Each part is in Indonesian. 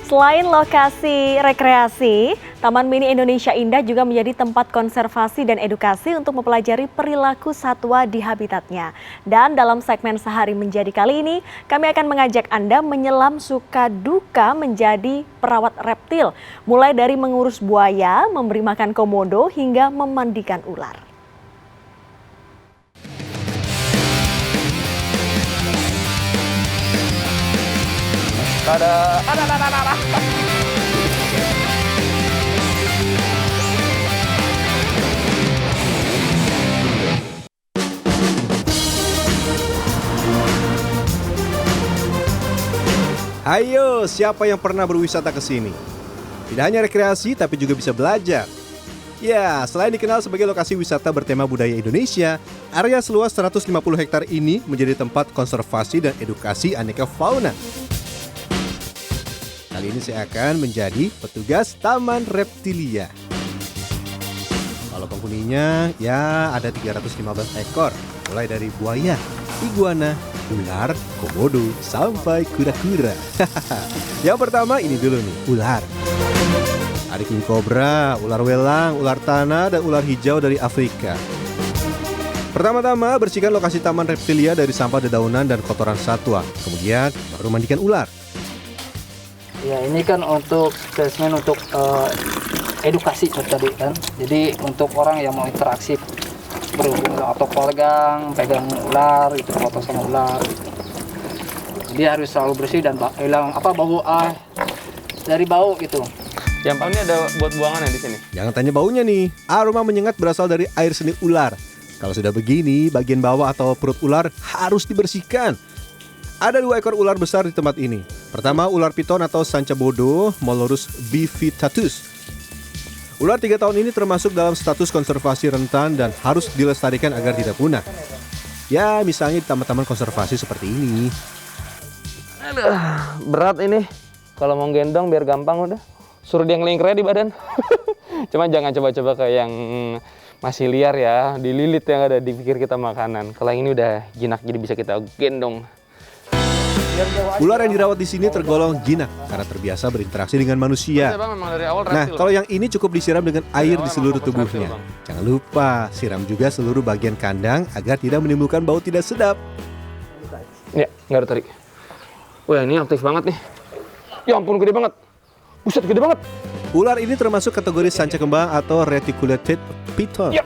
Selain lokasi rekreasi, Taman Mini Indonesia Indah juga menjadi tempat konservasi dan edukasi untuk mempelajari perilaku satwa di habitatnya. Dan dalam segmen Sehari Menjadi kali ini, kami akan mengajak Anda menyelam suka duka menjadi perawat reptil. Mulai dari mengurus buaya, memberi makan komodo, hingga memandikan ular. Ayo, siapa yang pernah berwisata ke sini? Tidak hanya rekreasi, tapi juga bisa belajar. Ya, selain dikenal sebagai lokasi wisata bertema budaya Indonesia, area seluas 150 hektar ini menjadi tempat konservasi dan edukasi aneka fauna. Kali ini saya akan menjadi petugas Taman Reptilia. Kalau penghuninya, ya ada 315 ekor, mulai dari buaya, iguana, ular, komodo, sampai kura-kura. Yang pertama ini dulu nih, ular. Ada king cobra, ular welang, ular tanah, dan ular hijau dari Afrika. Pertama-tama bersihkan lokasi Taman Reptilia dari sampah dedaunan dan kotoran satwa. Kemudian baru mandikan ular. Ya, ini kan untuk spesimen untuk edukasi tadi kan. Jadi untuk orang yang mau interaksi berhubung atau pegang ular itu foto sama ular. Jadi harus selalu bersih dan hilang bau dari bau gitu. Yang paling ini ada buat buangan ya di sini. Jangan tanya baunya nih. Aroma menyengat berasal dari air seni ular. Kalau sudah begini, bagian bawah atau perut ular harus dibersihkan. Ada 2 ekor ular besar di tempat ini. Pertama, ular piton atau sanca bodo, Molurus bivitatus. Ular 3 tahun ini termasuk dalam status konservasi rentan dan harus dilestarikan agar tidak punah. Ya, misalnya di taman-taman konservasi seperti ini. Aduh, berat ini. Kalau mau gendong biar gampang udah. Suruh dia ngelingkar di badan. Cuma jangan coba-coba kayak yang masih liar ya. Dililit yang ada dipikir kita makanan. Kalau ini udah jinak jadi bisa kita gendong. Ular yang dirawat di sini tergolong jinak karena terbiasa berinteraksi dengan manusia. Nah, kalau yang ini cukup disiram dengan air di seluruh tubuhnya. Jangan lupa siram juga seluruh bagian kandang agar tidak menimbulkan bau tidak sedap. Ya, nggak ada tarik. Wah, ini aktif banget nih. Ya ampun, gede banget. Buset, gede banget. Ular ini termasuk kategori sanca kembang atau reticulated python. Ya.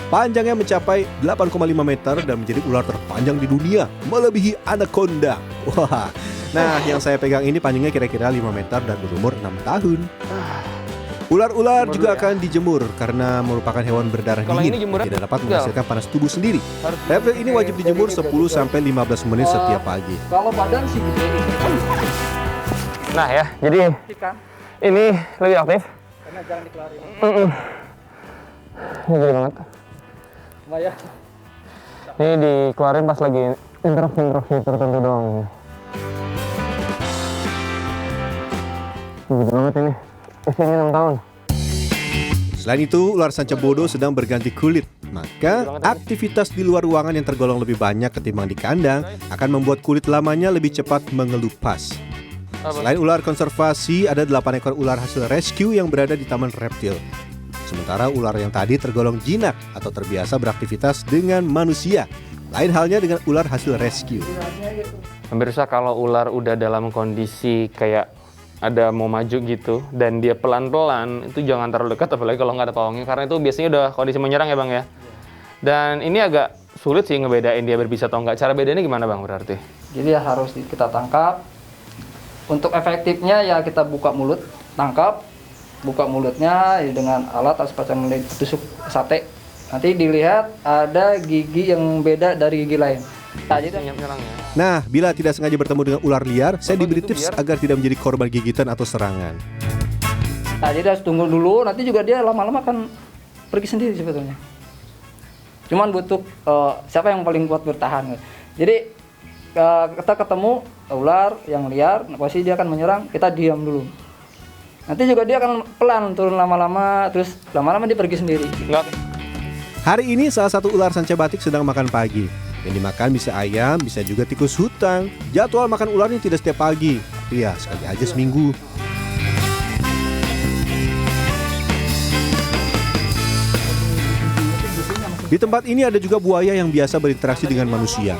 Panjangnya mencapai 8,5 meter dan menjadi ular terpanjang di dunia, melebihi anaconda. Wah, nah yang saya pegang ini panjangnya kira-kira 5 meter dan berumur 6 tahun. Ular-ular juga akan dijemur karena merupakan hewan berdarah dingin, tidak dapat menghasilkan panas tubuh sendiri. Reptil ini wajib dijemur 10-15 menit setiap pagi. Kalau badan sih gitu. Nah ya, jadi ini lebih aktif. Karena jangan dikeluarin. Ini gede banget. Maya. Ini dikeluarin pas lagi interaksi tertentu doang. Gede banget ini. Usianya 6 tahun. Selain itu, ular sanca bodo sedang berganti kulit. Maka, aktivitas di luar ruangan yang tergolong lebih banyak ketimbang di kandang akan membuat kulit lamanya lebih cepat mengelupas. Selain ular konservasi, ada 8 ekor ular hasil rescue yang berada di Taman Reptil. Sementara ular yang tadi tergolong jinak atau terbiasa beraktivitas dengan manusia. Lain halnya dengan ular hasil rescue. Pemirsa, kalau ular udah dalam kondisi kayak ada mau maju gitu dan dia pelan-pelan, itu jangan terlalu dekat apalagi kalau nggak ada pawangnya, karena itu biasanya udah kondisi menyerang ya Bang ya. Dan ini agak sulit sih ngebedain dia berbisa atau nggak. Cara bedanya gimana Bang berarti? Jadi harus kita tangkap. Untuk efektifnya ya kita buka mulut, tangkap, buka mulutnya dengan alat atau semacam tusuk sate. Nanti dilihat ada gigi yang beda dari gigi lain. Nah, bila tidak sengaja bertemu dengan ular liar, saya diberi tips agar tidak menjadi korban gigitan atau serangan. Nah, jadi harus tunggu dulu, nanti juga dia lama-lama akan pergi sendiri sebetulnya. Cuman butuh siapa yang paling kuat bertahan. Jadi kita ketemu ular yang liar, pasti dia akan menyerang, kita diam dulu. Nanti juga dia akan pelan turun lama-lama, terus lama-lama dia pergi sendiri. Hari ini salah satu ular sanca batik sedang makan pagi. Yang dimakan bisa ayam, bisa juga tikus hutan. Jadwal makan ularnya tidak setiap pagi, tapi ya sekali aja seminggu. Di tempat ini ada juga buaya yang biasa berinteraksi dengan manusia.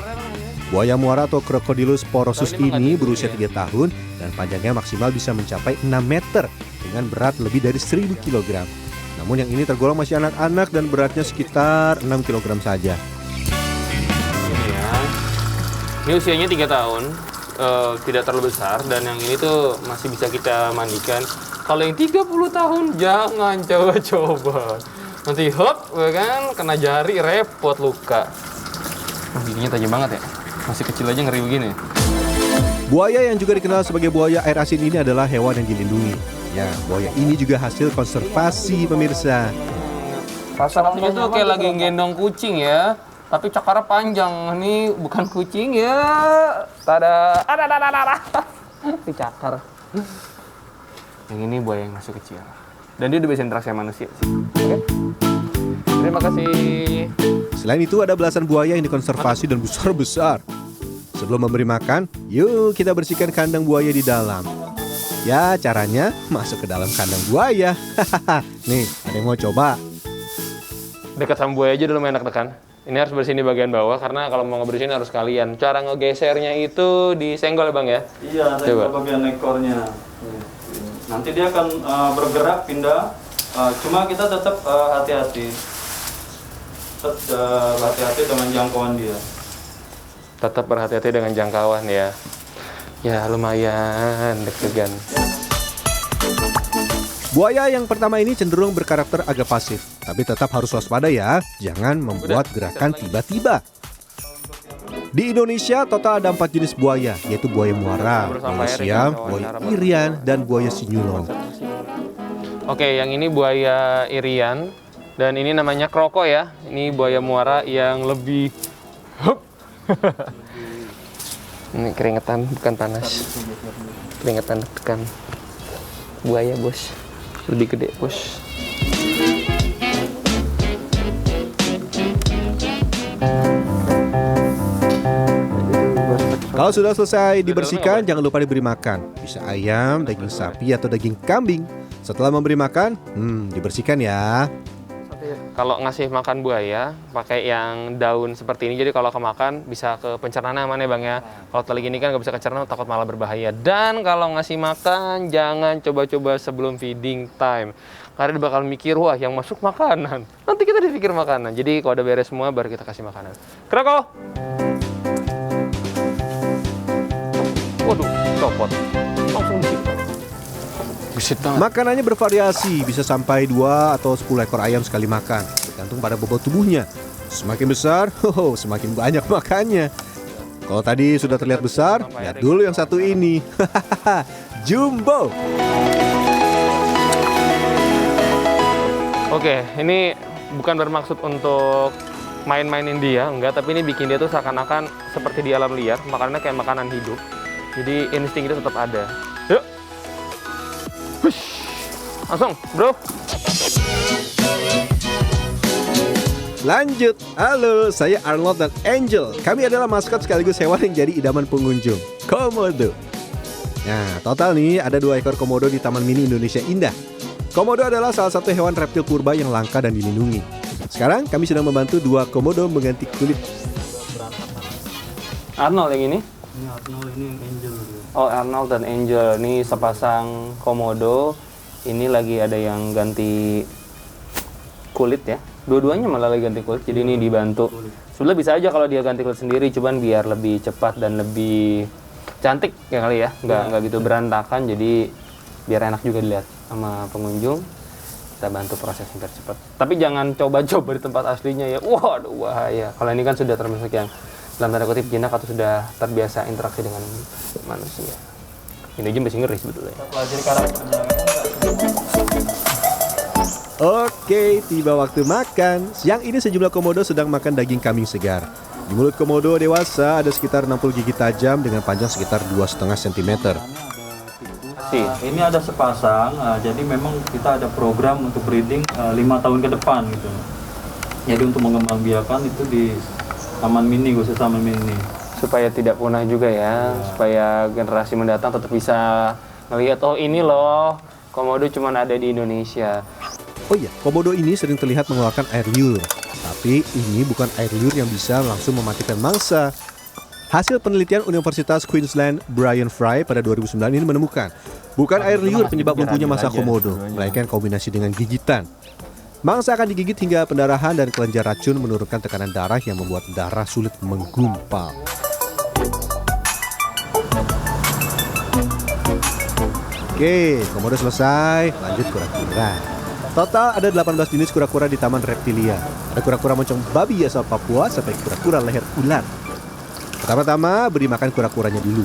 Buaya muara atau Crocodylus porosus ini berusia 3 tahun dan panjangnya maksimal bisa mencapai 6 meter dengan berat lebih dari 1000 kg. Namun yang ini tergolong masih anak-anak dan beratnya sekitar 6 kg saja. Ini ya. Ini usianya 3 tahun, tidak terlalu besar, dan yang ini tuh masih bisa kita mandikan. Kalau yang 30 tahun jangan coba-coba. Nanti hop, ya kan, kena jari, repot, luka. Oh, giginya tajam banget ya. Masih kecil aja ngeri begini. Buaya yang juga dikenal sebagai buaya air asin ini adalah hewan yang dilindungi. Ya, buaya ini juga hasil konservasi pemirsa. Rasanya tuh kayak lagi gendong kucing ya, tapi cakarnya panjang. Ini bukan kucing ya. Tada. Dicakar. Yang ini buaya yang masih kecil. Dan dia udah bisa interaksi sama manusia sih. Oke. Terima kasih. Selain itu ada belasan buaya yang dikonservasi dan besar-besar. Sebelum memberi makan, yuk kita bersihkan kandang buaya di dalam. Ya, caranya masuk ke dalam kandang buaya. Nih, ada yang mau coba? Dekat sama buaya aja dulu main enak-enakan. Ini harus bersihin di bagian bawah karena kalau mau ngebersihin harus kalian. Cara ngegesernya itu disenggol ya Bang ya? Iya, senggol bagian ekornya. Nanti dia akan bergerak, pindah. Cuma kita tetap hati-hati. Hati-hati dengan jangkauan dia. Tetap berhati-hati dengan jangkauan ya. Ya lumayan deg-degan. Buaya yang pertama ini cenderung berkarakter agak pasif, tapi tetap harus waspada ya, jangan membuat gerakan tiba-tiba. Di Indonesia total ada 4 jenis buaya, yaitu buaya muara, buaya siam, buaya irian, dan buaya sinyulong. Oke, yang ini buaya irian dan ini namanya kroko ya. Ini buaya muara yang lebih ini keringetan bukan panas. Keringetan tekan. Buaya, Bos. Lebih gede, Bos. Kalau sudah selesai dibersihkan, jangan lupa diberi makan. Bisa ayam, daging sapi, atau daging kambing. Setelah memberi makan, dibersihkan ya. Kalau ngasih makan buaya, pakai yang daun seperti ini. Jadi kalau kemakan bisa ke pencernaan aman ya Bang ya. Kalau terlalu gini kan nggak bisa kecerna, takut malah berbahaya. Dan kalau ngasih makan, jangan coba-coba sebelum feeding time. Karena dia bakal mikir, wah yang masuk makanan. Nanti kita dipikir makanan. Jadi kalau udah beres semua, baru kita kasih makanan. Kroko! Waduh, copot. Langsung disitu. Buset banget. Makanannya bervariasi, bisa sampai 2 atau 10 ekor ayam sekali makan, tergantung pada bobot tubuhnya. Semakin besar, semakin banyak makannya. Kalau tadi sudah terlihat besar, lihat dulu yang satu ini. Jumbo. Oke, ini bukan bermaksud untuk main-mainin dia, enggak, tapi ini bikin dia tuh seakan-akan seperti di alam liar, makanannya kayak makanan hidup. Jadi insting itu tetap ada. Yuk. Hush. Langsung, bro. Lanjut. Halo, saya Arnold dan Angel. Kami adalah maskot sekaligus hewan yang jadi idaman pengunjung, Komodo. Nah, total nih ada 2 ekor komodo di Taman Mini Indonesia Indah. Komodo adalah salah satu hewan reptil purba yang langka dan dilindungi. Sekarang kami sedang membantu 2 komodo mengganti kulit. Arnold yang ini? Ini Arnold, ini Angel. Oh, Arnold dan Angel. Ini sepasang komodo. Ini lagi ada yang ganti kulit ya. Dua-duanya malah lagi ganti kulit. Jadi ini dibantu. Sebenarnya bisa aja kalau dia ganti kulit sendiri, cuman biar lebih cepat dan lebih cantik ya kali ya. Nggak gitu berantakan. Jadi biar enak juga dilihat sama pengunjung. Kita bantu prosesnya biar cepat. Tapi jangan coba-coba di tempat aslinya ya. Waduh, bahaya. Kalau ini kan sudah termasuk yang dalam tanda kutip jinak atau sudah terbiasa interaksi dengan manusia. Ini aja masih ngeri sebetulnya. Pelajari karakternya. Oke, tiba waktu makan. Siang ini sejumlah komodo sedang makan daging kambing segar. Di mulut komodo dewasa ada sekitar 60 gigi tajam dengan panjang sekitar 2,5 cm. Ini ada sepasang, jadi memang kita ada program untuk breeding 5 tahun ke depan gitu. Jadi untuk mengembangbiakan itu di Taman Mini, khusus Taman Mini. Supaya tidak punah juga ya, supaya generasi mendatang tetap bisa ngelihat, oh ini loh, komodo cuma ada di Indonesia. Oh iya, komodo ini sering terlihat mengeluarkan air liur. Tapi ini bukan air liur yang bisa langsung mematikan mangsa. Hasil penelitian Universitas Queensland Brian Fry pada 2009 ini menemukan bukan air liur penyebab lumpuhnya mangsa komodo, melainkan kombinasi dengan gigitan. Mangsa akan digigit hingga pendarahan dan kelenjar racun menurunkan tekanan darah yang membuat darah sulit menggumpal. Oke, komodo selesai, lanjut kura-kura. Total ada 18 jenis kura-kura di Taman Reptilia. Ada kura-kura moncong babi asal Papua sampai kura-kura leher ular. Pertama-tama beri makan kura-kuranya dulu.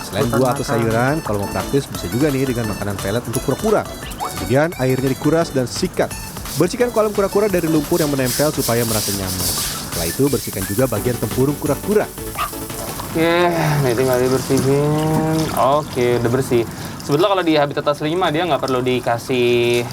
Selain buah atau sayuran, kalau mau praktis bisa juga nih dengan makanan pelet untuk kura-kura. Kemudian airnya dikuras dan sikat. Bersihkan kolam kura-kura dari lumpur yang menempel supaya merasa nyaman. Setelah itu bersihkan juga bagian tempurung kura-kura. Oke, ini tinggal dibersihin. Oke, udah bersih. Sebetulnya kalau di habitat asli mah dia nggak perlu dikasih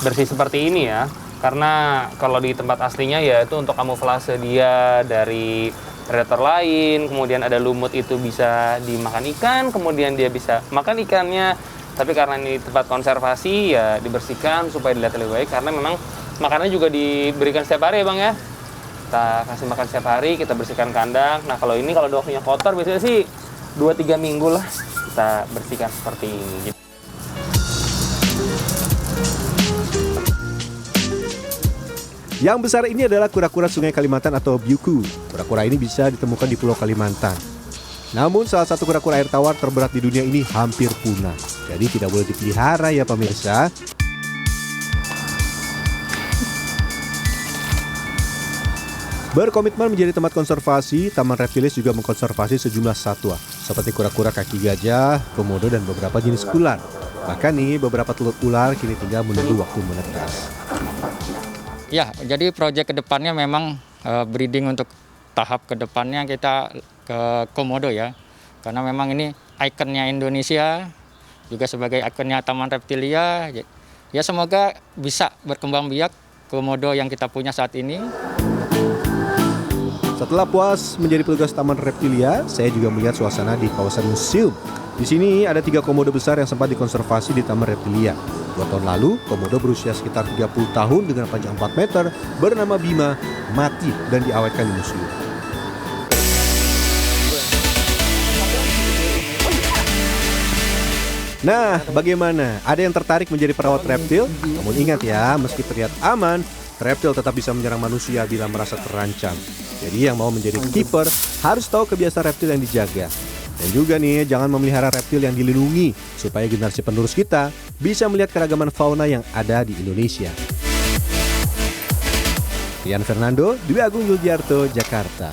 bersih seperti ini ya. Karena kalau di tempat aslinya ya itu untuk kamuflase dia dari predator lain. Kemudian ada lumut itu bisa dimakan ikan, kemudian dia bisa makan ikannya. Tapi karena ini tempat konservasi ya dibersihkan supaya dilihat lebih baik. Karena memang makannya juga diberikan setiap hari ya Bang ya. Kita kasih makan setiap hari, kita bersihkan kandang. Nah kalau ini kalau waktunya kotor biasanya sih 2-3 minggu lah kita bersihkan seperti ini. Yang besar ini adalah kura-kura Sungai Kalimantan atau biuku. Kura-kura ini bisa ditemukan di Pulau Kalimantan. Namun salah satu kura-kura air tawar terberat di dunia ini hampir punah. Jadi tidak boleh dipelihara ya pemirsa. Berkomitmen menjadi tempat konservasi, Taman Reptilis juga mengkonservasi sejumlah satwa seperti kura-kura kaki gajah, komodo, dan beberapa jenis ular. Bahkan nih beberapa telur ular kini tinggal menunggu waktu menetas. Ya, jadi proyek kedepannya memang breeding untuk tahap kedepannya kita ke komodo ya. Karena memang ini ikonnya Indonesia, juga sebagai ikonnya Taman Reptilia. Ya semoga bisa berkembang biak komodo yang kita punya saat ini. Setelah puas menjadi petugas Taman Reptilia, saya juga melihat suasana di kawasan museum. Di sini ada 3 komodo besar yang sempat dikonservasi di Taman Reptilia. 2 tahun lalu, komodo berusia sekitar 30 tahun dengan panjang 4 meter bernama Bima mati dan diawetkan di museum. Nah, bagaimana? Ada yang tertarik menjadi perawat reptil? Namun ingat ya, meski terlihat aman, reptil tetap bisa menyerang manusia bila merasa terancam. Jadi yang mau menjadi keeper harus tahu kebiasaan reptil yang dijaga. Dan juga nih, jangan memelihara reptil yang dilindungi supaya generasi penerus kita bisa melihat keragaman fauna yang ada di Indonesia. Rian Fernando, Dwi Agung Yuldiarto, Jakarta.